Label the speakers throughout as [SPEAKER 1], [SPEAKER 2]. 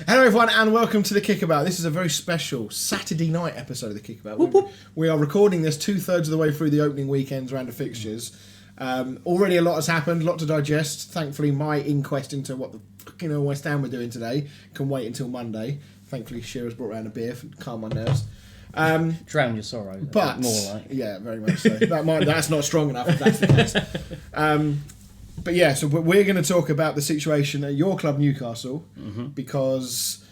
[SPEAKER 1] Hello everyone and welcome to The Kickabout. This is a very special Saturday night episode of The Kickabout. We are recording this 2/3 of the way through the opening weekend's round of fixtures. Already a lot has happened, a lot to digest. Thankfully my inquest into what the fucking West Ham were doing today can wait until Monday. Thankfully Shearer's brought around a beer to calm my nerves.
[SPEAKER 2] Drown your sorrow.
[SPEAKER 1] But
[SPEAKER 2] more like.
[SPEAKER 1] Yeah, very much so. That's not strong enough if that's the case. But yeah, so we're going to talk about the situation at your club, Newcastle, because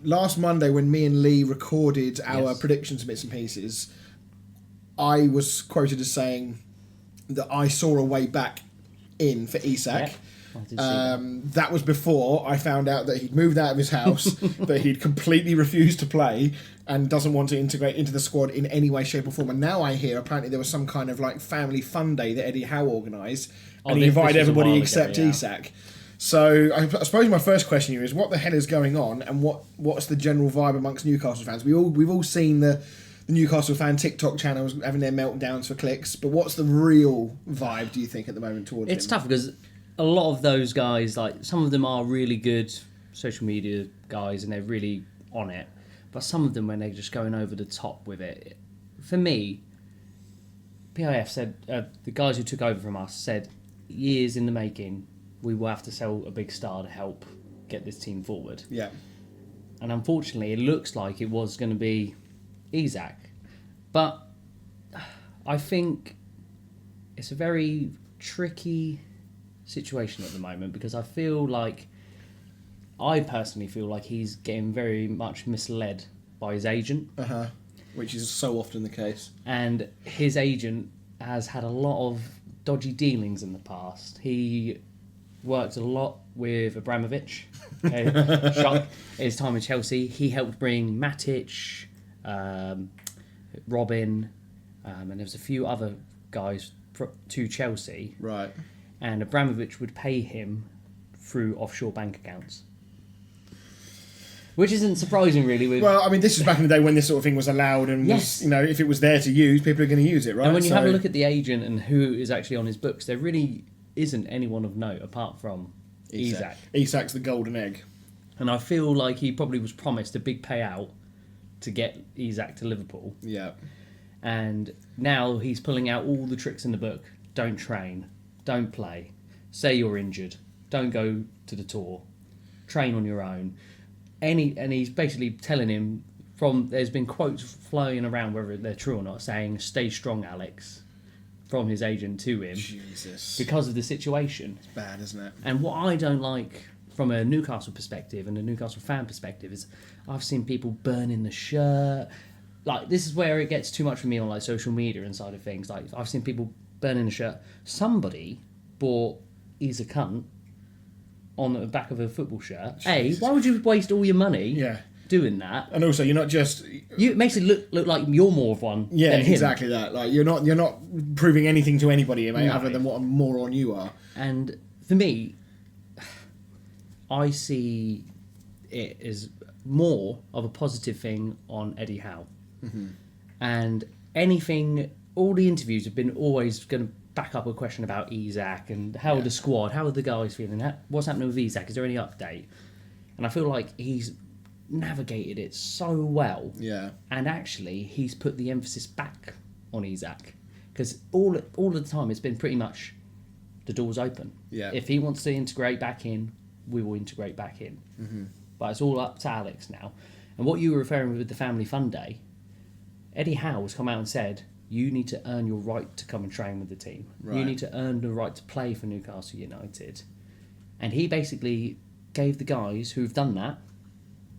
[SPEAKER 1] last Monday when me and Lee recorded our predictions bits and pieces, I was quoted as saying that I saw a way back in for Isak. Yeah, that was before I found out that he'd moved out of his house, that he'd completely refused to play and doesn't want to integrate into the squad in any way, shape or form. And now I hear apparently there was some kind of like family fun day that Eddie Howe organised and he invited everybody except Isak. So I suppose my first question here is what the hell is going on and what's the general vibe amongst Newcastle fans? We've all seen the Newcastle fan TikTok channels having their meltdowns for clicks, but what's the real vibe, do you think, at the moment towards
[SPEAKER 2] It's
[SPEAKER 1] him?
[SPEAKER 2] tough because a lot of those guys, like some of them are really good social media guys and they're really on it, but some of them when they're just going over the top with it. For me, PIF said, the guys who took over from us said, years in the making, we will have to sell a big star to help get this team forward.
[SPEAKER 1] Yeah.
[SPEAKER 2] And unfortunately, it looks like it was going to be Isak. But I think it's a very tricky situation at the moment because I personally feel like he's getting very much misled by his agent.
[SPEAKER 1] Which is so often the case.
[SPEAKER 2] And his agent has had a lot of dodgy dealings in the past. He worked a lot with Abramovich. Shock. His time in Chelsea, he helped bring Matic, Robin, and there was a few other guys to Chelsea.
[SPEAKER 1] Right.
[SPEAKER 2] And Abramovich would pay him through offshore bank accounts. Which isn't surprising, really.
[SPEAKER 1] Well, I mean, this is back in the day when this sort of thing was allowed and was, if it was there to use, people are going to use it, right?
[SPEAKER 2] And when you have a look at the agent and who is actually on his books, there really isn't anyone of note apart from Isak.
[SPEAKER 1] Isak's the golden egg.
[SPEAKER 2] And I feel like he probably was promised a big payout to get Isak to Liverpool.
[SPEAKER 1] Yeah.
[SPEAKER 2] And now he's pulling out all the tricks in the book. Don't train. Don't play. Say you're injured. Don't go to the tour. Train on your own. And he's basically telling him there's been quotes flowing around, whether they're true or not, saying, stay strong, Alex, from his agent to him.
[SPEAKER 1] Jesus.
[SPEAKER 2] Because of the situation.
[SPEAKER 1] It's bad, isn't it?
[SPEAKER 2] And what I don't like from a Newcastle perspective and a Newcastle fan perspective is I've seen people burning the shirt. Like, this is where it gets too much for me on like social media and side of things. Like, I've seen people burning the shirt. Somebody bought He's a Cunt on the back of a football shirt.
[SPEAKER 1] Jesus.
[SPEAKER 2] Why would you waste all your money doing that?
[SPEAKER 1] And also, you're not just...
[SPEAKER 2] It makes it look like you're more of one than him.
[SPEAKER 1] Exactly that. Like, you're not proving anything to anybody, mate, other than what a moron you are.
[SPEAKER 2] And for me, I see it as more of a positive thing on Eddie Howe. And all the interviews have been always going to back up a question about Isak and how the squad, how are the guys feeling, what's happening with Isak, is there any update? And I feel like he's navigated it so well.
[SPEAKER 1] Yeah.
[SPEAKER 2] And actually, he's put the emphasis back on Isak. Because all of the time, it's been pretty much the door's open.
[SPEAKER 1] Yeah.
[SPEAKER 2] If he wants to integrate back in, we will integrate back in. But it's all up to Alex now. And what you were referring with the Family Fun Day, Eddie Howe has come out and said, you need to earn your right to come and train with the team. Right. You need to earn the right to play for Newcastle United. And he basically gave the guys who've done that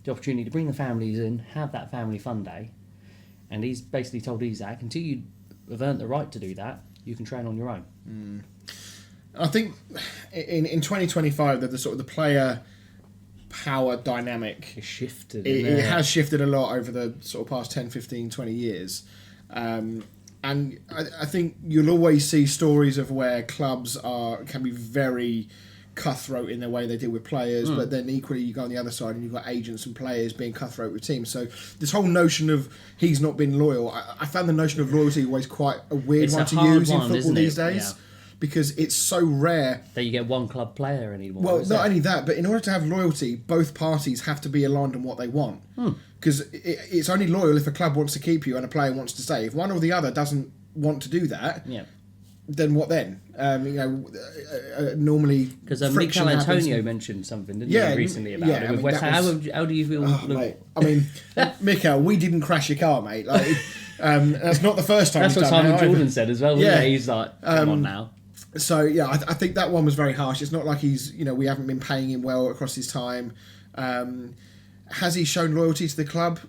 [SPEAKER 2] the opportunity to bring the families in, have that family fun day. And he's basically told Isak, until you have earned the right to do that, you can train on your own.
[SPEAKER 1] I think in 2025, the sort of the player power dynamic
[SPEAKER 2] It's shifted.
[SPEAKER 1] It has shifted a lot over the sort of past 10, 15, 20 years. And I think you'll always see stories of where clubs can be very cutthroat in the way they deal with players, but then equally you go on the other side and you've got agents and players being cutthroat with teams. So this whole notion of he's not been loyal, I found the notion of loyalty always quite a weird one to use in football these days. because it's so rare.
[SPEAKER 2] That you get one club player anymore.
[SPEAKER 1] Well, not only that, but in order to have loyalty, both parties have to be aligned on what they want. Because it's only loyal if a club wants to keep you and a player wants to stay. If one or the other doesn't want to do that, then what then? Normally,
[SPEAKER 2] because Mikel Antonio mentioned something, didn't he, recently about it with West Ham. How do you feel?
[SPEAKER 1] Mate, I mean, Mikel, we didn't crash your car, mate. Like, that's not the first time.
[SPEAKER 2] That's what Simon Jordan said as well. Wasn't it? He's like, come on now.
[SPEAKER 1] So yeah, I think that one was very harsh. It's not like he's, we haven't been paying him well across his time. Has he shown loyalty to the club?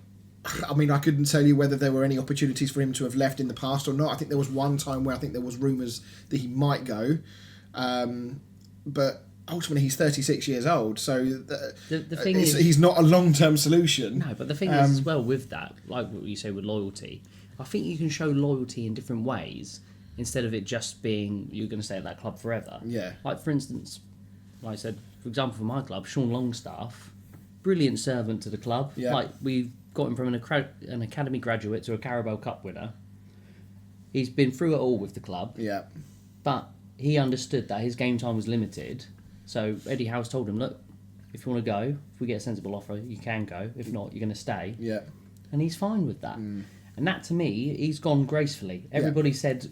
[SPEAKER 1] I mean, I couldn't tell you whether there were any opportunities for him to have left in the past or not. I think there was one time where I think there was rumours that he might go, but ultimately he's 36 years old, so
[SPEAKER 2] the thing is,
[SPEAKER 1] he's not a long-term solution.
[SPEAKER 2] No, but the thing is as well with that, like what you say with loyalty, I think you can show loyalty in different ways instead of it just being you're going to stay at that club forever.
[SPEAKER 1] Yeah.
[SPEAKER 2] Like for instance, like I said, for example, for my club, Sean Longstaff, brilliant servant to the club. Yeah. Like we've got him from an academy graduate to a Carabao Cup winner. He's been through it all with the club.
[SPEAKER 1] Yeah.
[SPEAKER 2] But he understood that his game time was limited. So Eddie Howe's told him, look, if you want to go, if we get a sensible offer, you can go. If not, you're going to stay.
[SPEAKER 1] Yeah.
[SPEAKER 2] And he's fine with that. And that, to me, he's gone gracefully. Everybody said,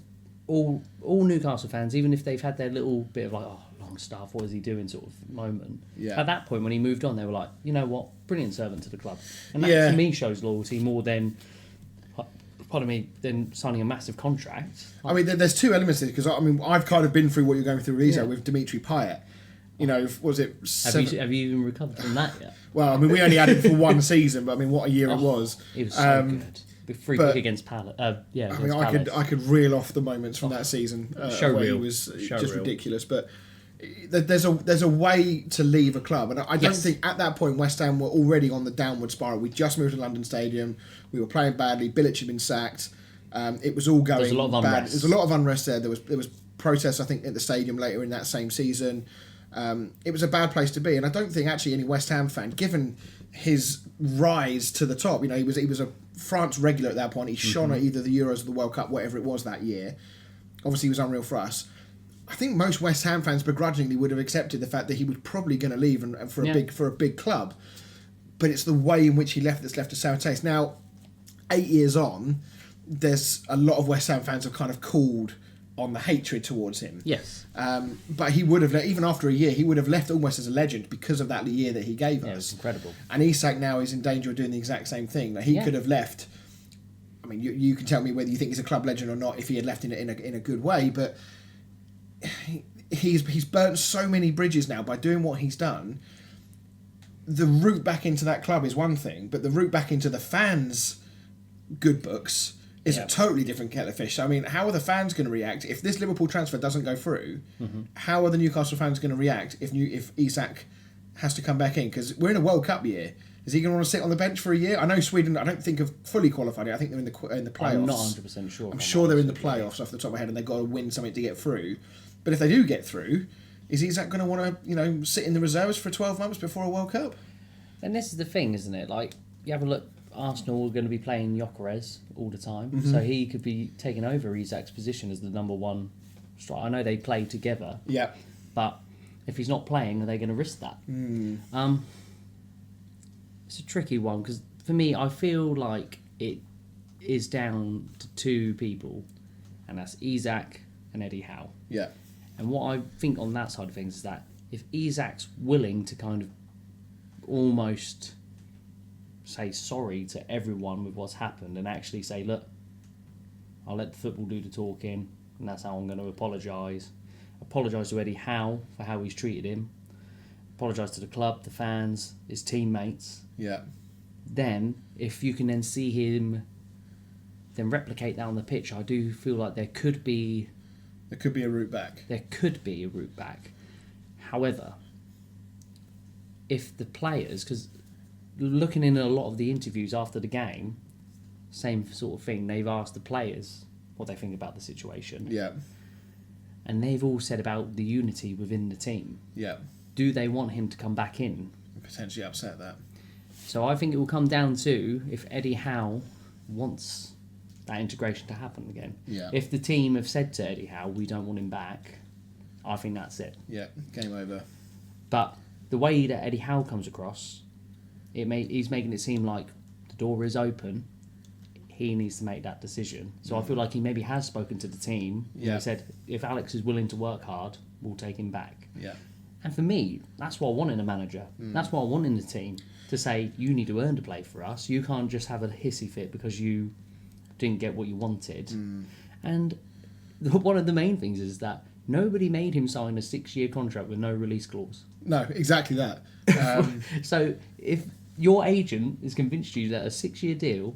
[SPEAKER 2] all Newcastle fans, even if they've had their little bit of like, oh, Longstaff, what is he doing sort of moment. Yeah. At that point, when he moved on, they were like, you know what, brilliant servant to the club. And that, to me, shows loyalty more than... than signing a massive contract.
[SPEAKER 1] I mean, there's two elements to this, because I mean, I've kind of been through what you're going through, Isak, with Dimitri Payet. Was it?
[SPEAKER 2] Have you even recovered from that yet?
[SPEAKER 1] Well, I mean, we only had it for one season, but I mean, what a year it was.
[SPEAKER 2] It was so good. The free kick against Palace. I mean,
[SPEAKER 1] I could reel off the moments from that season where he was ridiculous. But there's a way to leave a club, and I don't think at that point West Ham were already on the downward spiral. We just moved to London Stadium. We were playing badly. Bilic had been sacked. It was all going bad. There's a lot of unrest there. There was protests, I think, at the stadium later in that same season. It was a bad place to be, and I don't think actually any West Ham fan, given his rise to the top, he was a France regular at that point. He shone at either the Euros or the World Cup, whatever it was that year. Obviously, he was unreal for us. I think most West Ham fans begrudgingly would have accepted the fact that he was probably going to leave and for a big club, but it's the way in which he left that's left a sour taste. Now, 8 years on, there's a lot of West Ham fans have kind of called on the hatred towards him.
[SPEAKER 2] Yes.
[SPEAKER 1] But he would have, even after a year, he would have left almost as a legend because of that year that he gave us.
[SPEAKER 2] Yeah, it was incredible.
[SPEAKER 1] And Isak now is in danger of doing the exact same thing. Like, he could have left. I mean, you can tell me whether you think he's a club legend or not if he had left in a good way, but he's burnt so many bridges now by doing what he's done. The route back into that club is one thing, but the route back into the fans' good books is a totally different kettle of fish. I mean, how are the fans going to react if this Liverpool transfer doesn't go through? How are the Newcastle fans going to react if Isak has to come back in? Because we're in a World Cup year. Is he going to want to sit on the bench for a year? I know Sweden, I don't think have fully qualified yet. I think they're in the playoffs.
[SPEAKER 2] I'm not 100% sure.
[SPEAKER 1] I'm sure they're in the playoffs off the top of my head, and they've got to win something to get through. But if they do get through, is Isak going to want to sit in the reserves for 12 months before a World Cup?
[SPEAKER 2] And this is the thing, isn't it? Like, you have a look, Arsenal are going to be playing Gyökeres all the time, so he could be taking over Isak's position as the number one striker. I know they play together, but if he's not playing, are they going to risk that? It's a tricky one, because for me, I feel like it is down to two people, and that's Isak and Eddie Howe.
[SPEAKER 1] Yeah.
[SPEAKER 2] And what I think on that side of things is that if Isak's willing to kind of almost say sorry to everyone with what's happened and actually say, look, I'll let the football do the talking, and that's how I'm going to apologise. Apologise to Eddie Howe for how he's treated him. Apologise to the club, the fans, his teammates.
[SPEAKER 1] Yeah.
[SPEAKER 2] Then, if you can then see him then replicate that on the pitch, I do feel like there could be
[SPEAKER 1] a route back.
[SPEAKER 2] There could be a route back. However, if the players, because looking in a lot of the interviews after the game, same sort of thing, they've asked the players what they think about the situation.
[SPEAKER 1] Yeah.
[SPEAKER 2] And they've all said about the unity within the team.
[SPEAKER 1] Yeah.
[SPEAKER 2] Do they want him to come back in?
[SPEAKER 1] Potentially upset that.
[SPEAKER 2] So I think it will come down to if Eddie Howe wants that integration to happen again.
[SPEAKER 1] Yeah.
[SPEAKER 2] If the team have said to Eddie Howe, we don't want him back, I think that's it.
[SPEAKER 1] Yeah, game over.
[SPEAKER 2] But the way that Eddie Howe comes across, he's making it seem like the door is open. He needs to make that decision. So I feel like he maybe has spoken to the team.
[SPEAKER 1] Yeah.
[SPEAKER 2] He said, if Alex is willing to work hard, we'll take him back.
[SPEAKER 1] Yeah.
[SPEAKER 2] And for me, that's what I want in a manager. That's what I want in the team. To say, you need to earn to play for us. You can't just have a hissy fit because you didn't get what you wanted. And one of the main things is that nobody made him sign a 6-year contract with no release clause.
[SPEAKER 1] No, exactly that.
[SPEAKER 2] So if your agent has convinced you that a 6-year deal,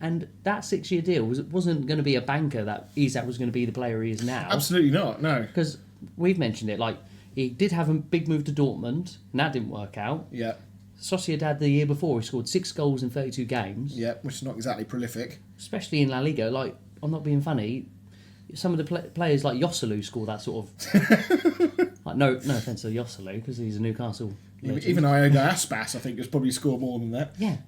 [SPEAKER 2] and that 6-year deal wasn't going to be a banker that Isak was going to be the player he is now.
[SPEAKER 1] Absolutely not, no.
[SPEAKER 2] Because we've mentioned it, like, he did have a big move to Dortmund, and that didn't work out.
[SPEAKER 1] Yeah.
[SPEAKER 2] Sociedad the year before, he scored 6 goals in 32 games.
[SPEAKER 1] Yeah, which is not exactly prolific.
[SPEAKER 2] Especially in La Liga. Like, I'm not being funny, some of the players like Joselu score that sort of... like, no offence to Joselu, because he's a Newcastle legend.
[SPEAKER 1] Even Iogo Aspas, I think, has probably scored more than that.
[SPEAKER 2] Yeah.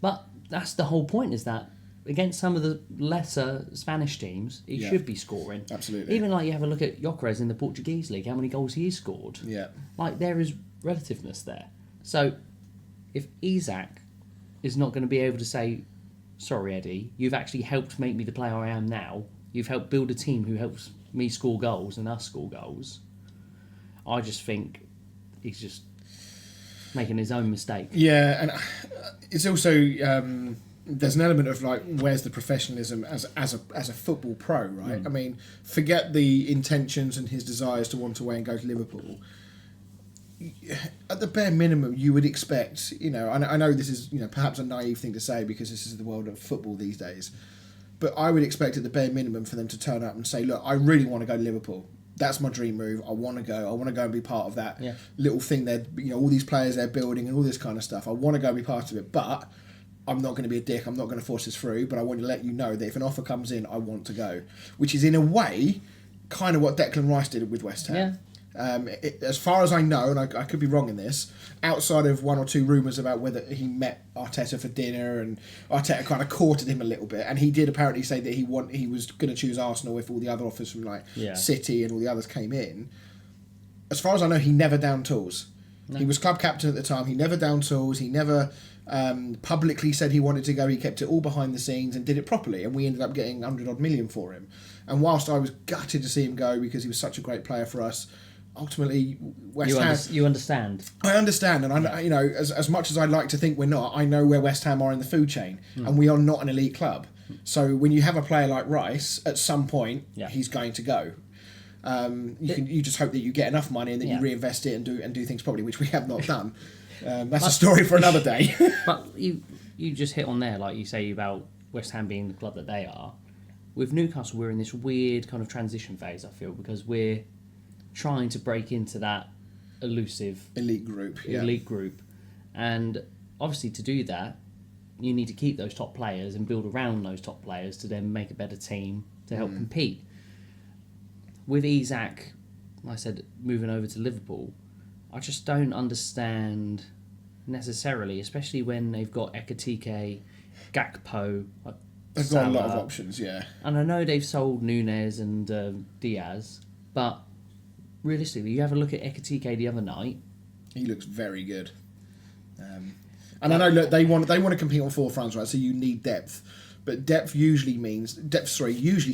[SPEAKER 2] But that's the whole point, is that against some of the lesser Spanish teams, he should be scoring.
[SPEAKER 1] Absolutely.
[SPEAKER 2] Even like you have a look at Gyökeres in the Portuguese league, how many goals he scored.
[SPEAKER 1] Yeah.
[SPEAKER 2] Like, there is relativeness there. So, if Isak is not going to be able to say, sorry, Eddie, you've actually helped make me the player I am now, you've helped build a team who helps me score goals and us score goals, I just think he's just making his own mistake.
[SPEAKER 1] Yeah, and it's also there's an element of like, where's the professionalism as a football pro, right? I mean, forget the intentions and his desires to want to away and go to Liverpool. At the bare minimum, you would expect, I know this is, perhaps a naive thing to say because this is the world of football these days, but I would expect at the bare minimum for them to turn up and say, look, I really want to go to Liverpool. That's my dream move. I want to go and be part of that little thing there, all these players they're building and all this kind of stuff. I want to go and be part of it, but I'm not going to be a dick. I'm not going to force this through, but I want to let you know that if an offer comes in, I want to go. Which is, in a way, kind of what Declan Rice did with West Ham.
[SPEAKER 2] Yeah.
[SPEAKER 1] As far as I know, and I could be wrong in this, outside of 1 or 2 rumours about whether he met Arteta for dinner and Arteta kind of courted him a little bit, and he did apparently say that he was going to choose Arsenal if all the other offers from City and all the others came in. As far as I know, he never downed tools. No. He was club captain at the time. He never downed tools. He never publicly said he wanted to go. He kept it all behind the scenes and did it properly, and we ended up getting 100-odd million for him. And whilst I was gutted to see him go because he was such a great player for us, ultimately, West Ham...
[SPEAKER 2] You understand.
[SPEAKER 1] I understand, and as much as I'd like to think we're not, I know where West Ham are in the food chain, and we are not an elite club. So when you have a player like Rice, at some point, he's going to go. You just hope that you get enough money and that you reinvest it and do things properly, which we have not done. That's a story for another day.
[SPEAKER 2] But you just hit on there, like you say about West Ham being the club that they are. With Newcastle, we're in this weird kind of transition phase, I feel, because we're trying to break into that elusive
[SPEAKER 1] elite group,
[SPEAKER 2] and obviously to do that you need to keep those top players and build around those top players to then make a better team to help compete. With Isak, like I said, moving over to Liverpool, I just don't understand necessarily, especially when they've got Ekitike, Gakpo,
[SPEAKER 1] they've got a lot of options,
[SPEAKER 2] and I know they've sold Nunez and Diaz, but realistically, you have a look at Ekitike the other night. He
[SPEAKER 1] looks very good. And I know, look, they want to compete on 4 fronts, right? So you need depth. But depth usually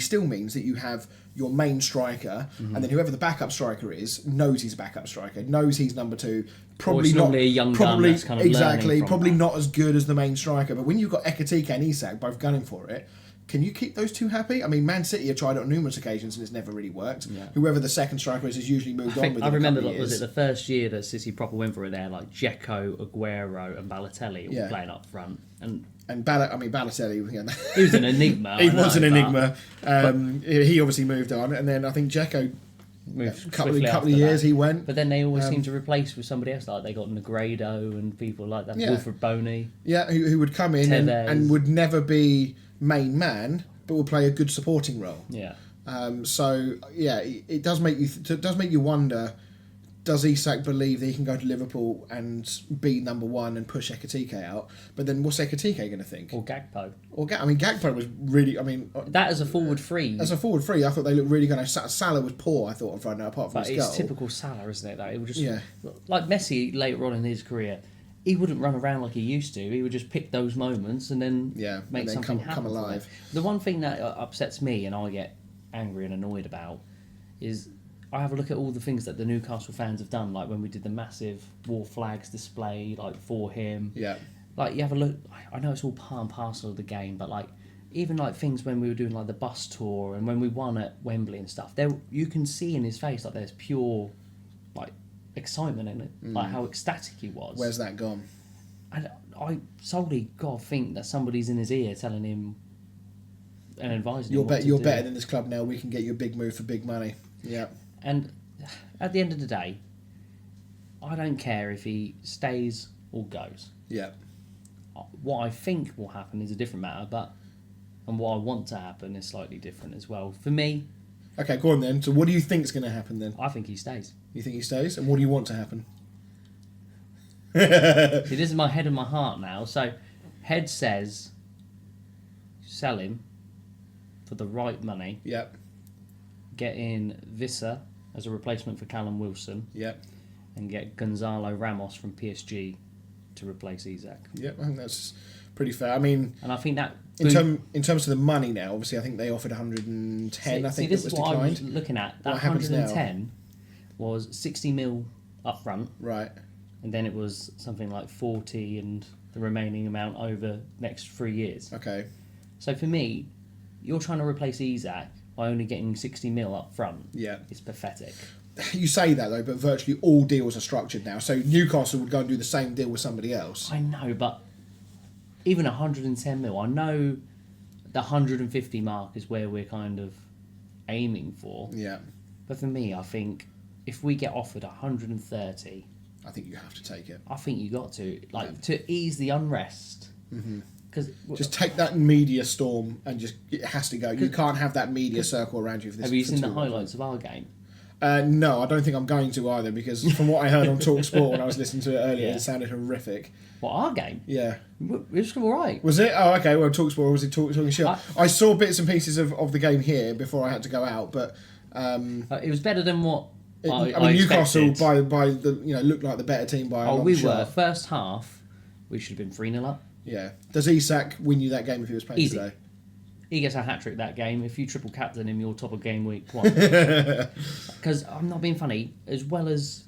[SPEAKER 1] still means that you have your main striker, and then whoever the backup striker is knows he's a backup striker, knows he's number 2. Probably not
[SPEAKER 2] a young gun that's kind of
[SPEAKER 1] exactly, probably
[SPEAKER 2] that.
[SPEAKER 1] Not as good as the main striker. But when you've got Ekitike and Isak both gunning for it, can you keep those two happy? I mean, Man City have tried it on numerous occasions and it's never really worked. Yeah. Whoever the second striker is has usually moved on with it.
[SPEAKER 2] I remember, was it the first year that City proper went for it there, like Dzeko, Aguero and Balotelli all playing up front. And
[SPEAKER 1] Balotelli,
[SPEAKER 2] he was an enigma.
[SPEAKER 1] He was an enigma. He obviously moved on, and then I think Dzeko
[SPEAKER 2] moved
[SPEAKER 1] a couple of years he went.
[SPEAKER 2] But then they always seem to replace with somebody else. Like they got Negredo and people like that. Wilfred Boney.
[SPEAKER 1] Yeah, who would come in and would never be main man, but will play a good supporting role.
[SPEAKER 2] Yeah.
[SPEAKER 1] It does make you wonder. does Isak believe that he can go to Liverpool and be number one and push Ekitike out? But then what's Ekitike going to think?
[SPEAKER 2] Or Gakpo.
[SPEAKER 1] Gakpo was really...
[SPEAKER 2] that as a forward three.
[SPEAKER 1] As a forward three, I thought they looked really good. Salah was poor, I thought, on Friday night, apart from his goal.
[SPEAKER 2] It's typical Salah, isn't it? That it would just like Messi later on in his career. He wouldn't run around like he used to. He would just pick those moments and then make something happen. Come alive. The one thing that upsets me and I get angry and annoyed about is I have a look at all the things that the Newcastle fans have done, like when we did the massive war flags display, like for him.
[SPEAKER 1] Yeah.
[SPEAKER 2] Like you have a look. I know it's all part and parcel of the game, but like even like things when we were doing like the bus tour and when we won at Wembley and stuff, there you can see in his face like there's pure like excitement in it, like how ecstatic he was.
[SPEAKER 1] Where's that gone?
[SPEAKER 2] And I solely got to think that somebody's in his ear telling him and advising him.
[SPEAKER 1] You're better than this club now. We can get you a big move for big money. Yeah.
[SPEAKER 2] And at the end of the day, I don't care if he stays or goes.
[SPEAKER 1] Yeah.
[SPEAKER 2] What I think will happen is a different matter, and what I want to happen is slightly different as well. For me...
[SPEAKER 1] Okay, go on then. So what do you think is going to happen then?
[SPEAKER 2] I think he stays.
[SPEAKER 1] You think he stays? And what do you want to happen?
[SPEAKER 2] See, this is my head and my heart now. So, head says, sell him for the right money.
[SPEAKER 1] Yep.
[SPEAKER 2] Get in Visser as a replacement for Callum Wilson.
[SPEAKER 1] Yep.
[SPEAKER 2] And get Gonzalo Ramos from PSG to replace Isak.
[SPEAKER 1] Yep, I think that's pretty fair. I mean...
[SPEAKER 2] And I think that...
[SPEAKER 1] In terms of the money now, obviously, I think they offered 110, I think
[SPEAKER 2] this
[SPEAKER 1] that was
[SPEAKER 2] is what
[SPEAKER 1] declined.
[SPEAKER 2] I was looking at. That 110 was 60 mil up front.
[SPEAKER 1] Right.
[SPEAKER 2] And then it was something like 40 and the remaining amount over next 3 years.
[SPEAKER 1] Okay.
[SPEAKER 2] So for me, you're trying to replace Isak by only getting 60 mil up front.
[SPEAKER 1] Yeah.
[SPEAKER 2] It's pathetic.
[SPEAKER 1] You say that, though, but virtually all deals are structured now. So Newcastle would go and do the same deal with somebody else.
[SPEAKER 2] I know, but even 110 mil, I know the 150 mark is where we're kind of aiming for.
[SPEAKER 1] Yeah.
[SPEAKER 2] But for me, I think if we get offered 130...
[SPEAKER 1] I think you have to take it.
[SPEAKER 2] I think you got to, to ease the unrest. Cause
[SPEAKER 1] just take that media storm and it has to go. You can't have that media circle around you for this.
[SPEAKER 2] Have you seen the highlights of our game?
[SPEAKER 1] No, I don't think I'm going to either, because from what I heard on TalkSport when I was listening to it earlier, it sounded horrific.
[SPEAKER 2] What, our game?
[SPEAKER 1] Yeah.
[SPEAKER 2] It was all right.
[SPEAKER 1] Was it? Oh, okay. Well, TalkSport, or was it talking shit? I saw bits and pieces of the game here before I had to go out, but...
[SPEAKER 2] it was better than what I
[SPEAKER 1] Newcastle,
[SPEAKER 2] expected.
[SPEAKER 1] by the looked like the better team by a long
[SPEAKER 2] we
[SPEAKER 1] shot.
[SPEAKER 2] were. First half, we should have been 3-0 up.
[SPEAKER 1] Yeah. Does Isak win you that game if he was playing
[SPEAKER 2] Easy.
[SPEAKER 1] today?
[SPEAKER 2] He gets a hat-trick that game. If you triple captain him, you're top of game week 1. Because I'm not being funny. As well as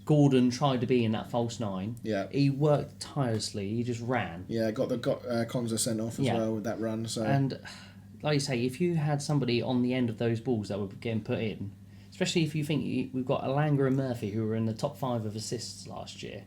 [SPEAKER 2] Gordon tried to be in that false 9, he worked tirelessly. He just ran.
[SPEAKER 1] Yeah, got Konza sent off as well with that run. So.
[SPEAKER 2] And like you say, if you had somebody on the end of those balls that were getting put in, especially if you think we've got Alanga and Murphy who were in the top 5 of assists last year,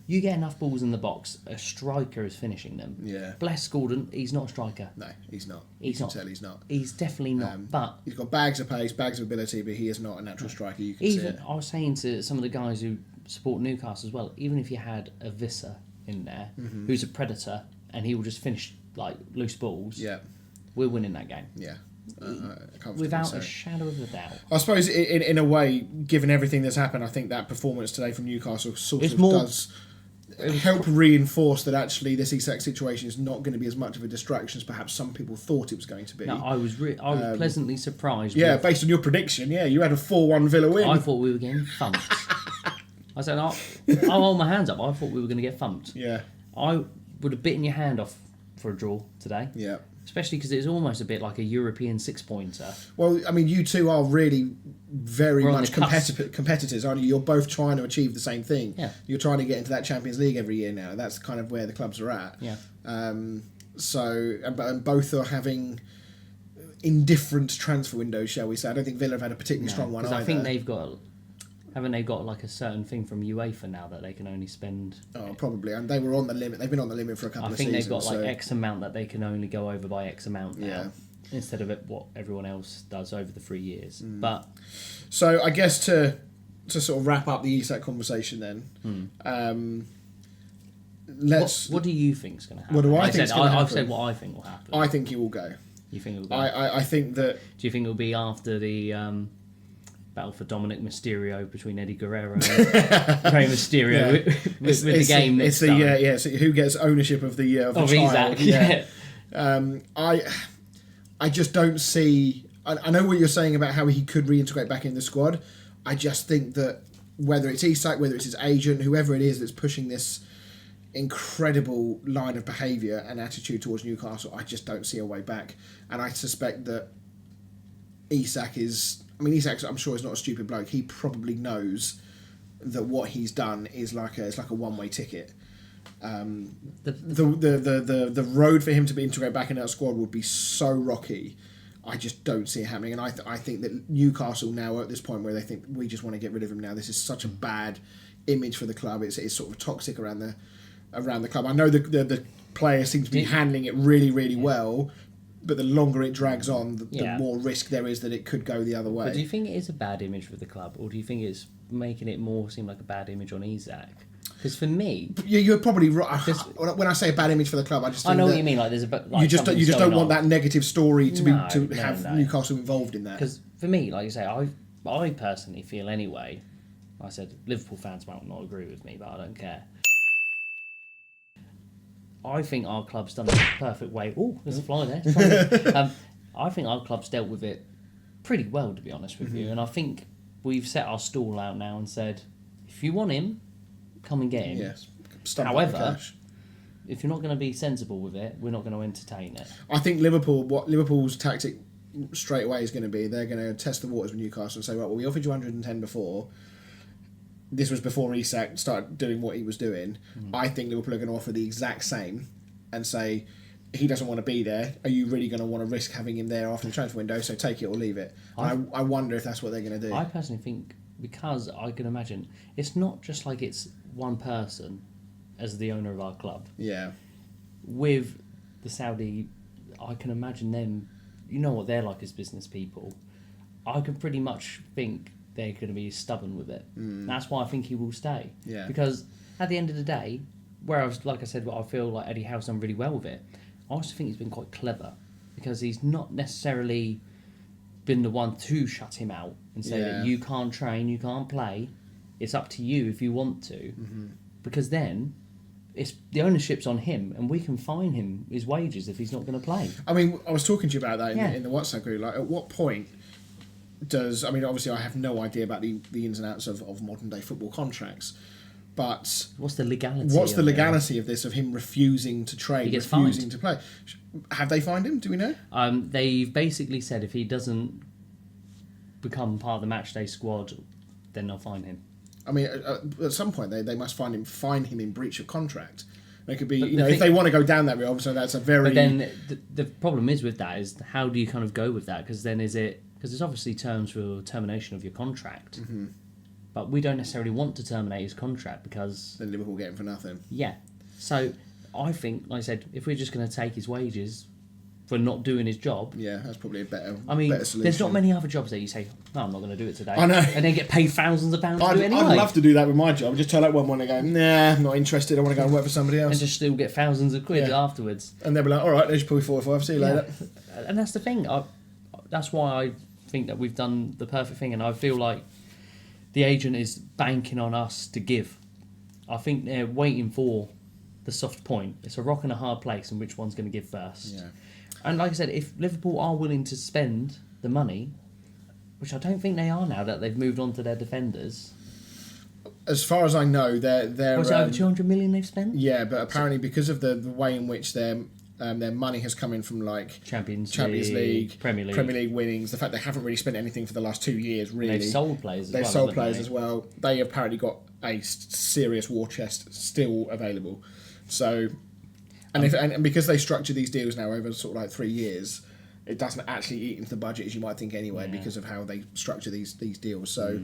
[SPEAKER 2] you get enough balls in the box, a striker is finishing them.
[SPEAKER 1] Yeah.
[SPEAKER 2] Bless Gordon, he's not a striker.
[SPEAKER 1] No, he's not.
[SPEAKER 2] He's not.
[SPEAKER 1] Tell he's not.
[SPEAKER 2] He's definitely not. But
[SPEAKER 1] he's got bags of pace, bags of ability, but he is not a natural striker. You can see it.
[SPEAKER 2] I was saying to some of the guys who support Newcastle as well, even if you had a Visser in there, who's a predator, and he will just finish like loose balls, we're winning that game.
[SPEAKER 1] Yeah.
[SPEAKER 2] Without a shadow of a doubt.
[SPEAKER 1] I suppose, in a way, given everything that's happened, I think that performance today from Newcastle does help reinforce that actually this Isak situation is not going to be as much of a distraction as perhaps some people thought it was going to be.
[SPEAKER 2] No, I was pleasantly surprised.
[SPEAKER 1] Yeah, based on your prediction, you had a 4-1 Villa win.
[SPEAKER 2] I thought we were getting thumped. I said, I'll hold my hands up. I thought we were going to get thumped.
[SPEAKER 1] Yeah.
[SPEAKER 2] I would have bitten your hand off for a draw today.
[SPEAKER 1] Yeah.
[SPEAKER 2] Especially because it's almost a bit like a European 6-pointer.
[SPEAKER 1] Well, I mean, you two are really very much competitors, aren't you? You're both trying to achieve the same thing.
[SPEAKER 2] Yeah.
[SPEAKER 1] You're trying to get into that Champions League every year now. That's kind of where the clubs are at.
[SPEAKER 2] Yeah.
[SPEAKER 1] And both are having indifferent transfer windows, shall we say. I don't think Villa have had a particularly strong one either.
[SPEAKER 2] I think they've got... Haven't they got like a certain thing from UEFA now that they can only spend?
[SPEAKER 1] Oh, probably. And they were on the limit. They've been on the limit for a couple of seasons.
[SPEAKER 2] I think they've got like X amount that they can only go over by X amount now, instead of what everyone else does over the 3 years. But
[SPEAKER 1] so I guess to sort of wrap up the Isak conversation then,
[SPEAKER 2] what do you think's going to happen?
[SPEAKER 1] What do I think?
[SPEAKER 2] I've said what I think will happen.
[SPEAKER 1] I think he will go.
[SPEAKER 2] You think he'll go?
[SPEAKER 1] I think that.
[SPEAKER 2] Do you think it'll be after the battle for Dominic Mysterio between Eddie Guerrero and Rey Mysterio with the game next time.
[SPEAKER 1] So who gets ownership of the child?
[SPEAKER 2] Isak, yeah.
[SPEAKER 1] I just don't see. I know what you're saying about how he could reintegrate back in the squad. I just think that whether it's Isak, whether it's his agent, whoever it is that's pushing this incredible line of behaviour and attitude towards Newcastle, I just don't see a way back. And I suspect that Isak I'm sure is not a stupid bloke. He probably knows that what he's done is like a one-way ticket. The road for him to be integrated back in that squad would be so rocky. I just don't see it happening, and I think that Newcastle now are at this point where they think we just want to get rid of him now. This is such a bad image for the club. It's sort of toxic around the club. I know the players seem to be handling it really, really well, but the longer it drags on, the more risk there is that it could go the other way.
[SPEAKER 2] But do you think it is a bad image for the club, or do you think it's making it more seem like a bad image on Isak? Because for me,
[SPEAKER 1] you're probably right. When I say a bad image for the club, I just think
[SPEAKER 2] know what you mean. Like there's
[SPEAKER 1] you just don't want that negative story to have Newcastle involved in that.
[SPEAKER 2] Because for me, like you say, I personally feel anyway. I said Liverpool fans might not agree with me, but I don't care. I think our club's done it the perfect way. Oh, there's a fly there. I think our club's dealt with it pretty well, to be honest with you. And I think we've set our stall out now and said, if you want him, come and get him.
[SPEAKER 1] Yes.
[SPEAKER 2] However, if you're not going to be sensible with it, we're not going to entertain it.
[SPEAKER 1] I think Liverpool's tactic straight away is going to be, they're going to test the waters with Newcastle and say, right, well, we offered you 110 before. This was before Isak started doing what he was doing. I think Liverpool are going to offer the exact same and say, he doesn't want to be there. Are you really going to want to risk having him there after the transfer window? So take it or leave it. I wonder if that's what they're going to do.
[SPEAKER 2] I personally think, because I can imagine, it's not just like it's one person as the owner of our club.
[SPEAKER 1] Yeah.
[SPEAKER 2] With the Saudi, I can imagine them, you know what they're like as business people. I can pretty much think they're going to be stubborn with it. That's why I think he will stay.
[SPEAKER 1] Yeah.
[SPEAKER 2] Because at the end of the day, whereas, like I said, I feel like Eddie Howe's done really well with it, I also think he's been quite clever, because he's not necessarily been the one to shut him out and say that you can't train, you can't play, it's up to you if you want to, because then it's the ownership's on him, and we can fine him his wages if he's not going to play.
[SPEAKER 1] I mean, I was talking to you about that in the WhatsApp group. Like, at what point obviously I have no idea about the ins and outs of modern day football contracts, but
[SPEAKER 2] what's the legality?
[SPEAKER 1] What's the legality of this, of him refusing to train, refusing to play? Have they fined him? Do we know?
[SPEAKER 2] They've basically said if he doesn't become part of the matchday squad, then they'll fine him.
[SPEAKER 1] I mean, at some point they must fine him in breach of contract. They could be, if they want to go down that route, obviously that's a very.
[SPEAKER 2] But then the problem is with that is, how do you kind of go with that? Because then because there's obviously terms for termination of your contract, but we don't necessarily want to terminate his contract because
[SPEAKER 1] then Liverpool get him for nothing.
[SPEAKER 2] Yeah, so I think, like I said, if we're just going to take his wages for not doing his job,
[SPEAKER 1] that's probably a better.
[SPEAKER 2] I mean,
[SPEAKER 1] better solution.
[SPEAKER 2] There's not many other jobs that you say, no, I'm not going to do it today.
[SPEAKER 1] I know,
[SPEAKER 2] and then get paid thousands of pounds to do it anyway.
[SPEAKER 1] I'd love to do that with my job. Just turn up one morning and go, nah, I'm not interested. I want to go and work for somebody else,
[SPEAKER 2] and just still get thousands of quid afterwards.
[SPEAKER 1] And they'll be like, all right, there's your probably 4 or 5. See you later.
[SPEAKER 2] And that's the thing. That's why I think that we've done the perfect thing, and I feel like the agent is banking on us to give. I think they're waiting for the soft point. It's a rock and a hard place, and which one's going to give first. Yeah. And like I said, if Liverpool are willing to spend the money, which I don't think they are now that they've moved on to their defenders.
[SPEAKER 1] As far as I know, they're
[SPEAKER 2] was it over 200 million they've spent?
[SPEAKER 1] Yeah, but apparently because of the way in which their money has come in from like
[SPEAKER 2] Champions
[SPEAKER 1] League,
[SPEAKER 2] Premier
[SPEAKER 1] League winnings, the fact they haven't really spent anything for the last 2 years, really.
[SPEAKER 2] They've sold players
[SPEAKER 1] as well. They apparently got a serious war chest still available. So, and because they structure these deals now over sort of like 3 years, it doesn't actually eat into the budget as you might think anyway, because of how they structure these deals. So,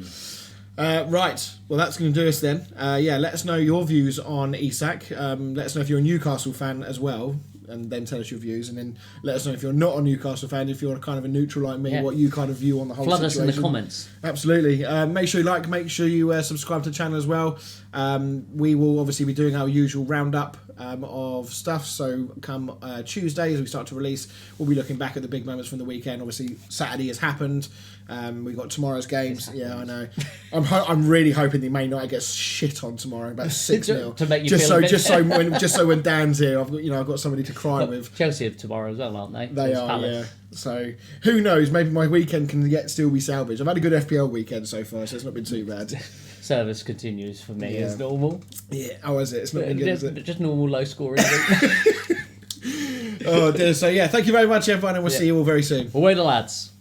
[SPEAKER 1] right, well that's going to do us then. Let us know your views on Isak. Let us know if you're a Newcastle fan as well, and then tell us your views, and then let us know if you're not a Newcastle fan, if you're kind of a neutral like me, what you kind of view on the whole situation.
[SPEAKER 2] Flood us in the comments.
[SPEAKER 1] Absolutely. Make sure you like, make sure you subscribe to the channel as well. We will obviously be doing our usual roundup of stuff, so come Tuesday as we start to release, we'll be looking back at the big moments from the weekend. Obviously Saturday has happened, We got tomorrow's games. Yeah, I know. I'm really hoping the Man United gets shit on tomorrow, about 6-0.
[SPEAKER 2] To make you feel a bit...
[SPEAKER 1] just so when Dan's here, I've got somebody to cry with.
[SPEAKER 2] Chelsea have tomorrow as well, aren't they?
[SPEAKER 1] They are, yeah. So who knows? Maybe my weekend can still be salvaged. I've had a good FPL weekend so far, so it's not been too bad.
[SPEAKER 2] Service continues for me as normal.
[SPEAKER 1] Yeah, how is it? It's not been good, is it?
[SPEAKER 2] Just normal low scoring.
[SPEAKER 1] Oh dear. So yeah, thank you very much, everyone, and we'll see you all very soon.
[SPEAKER 2] Away the lads.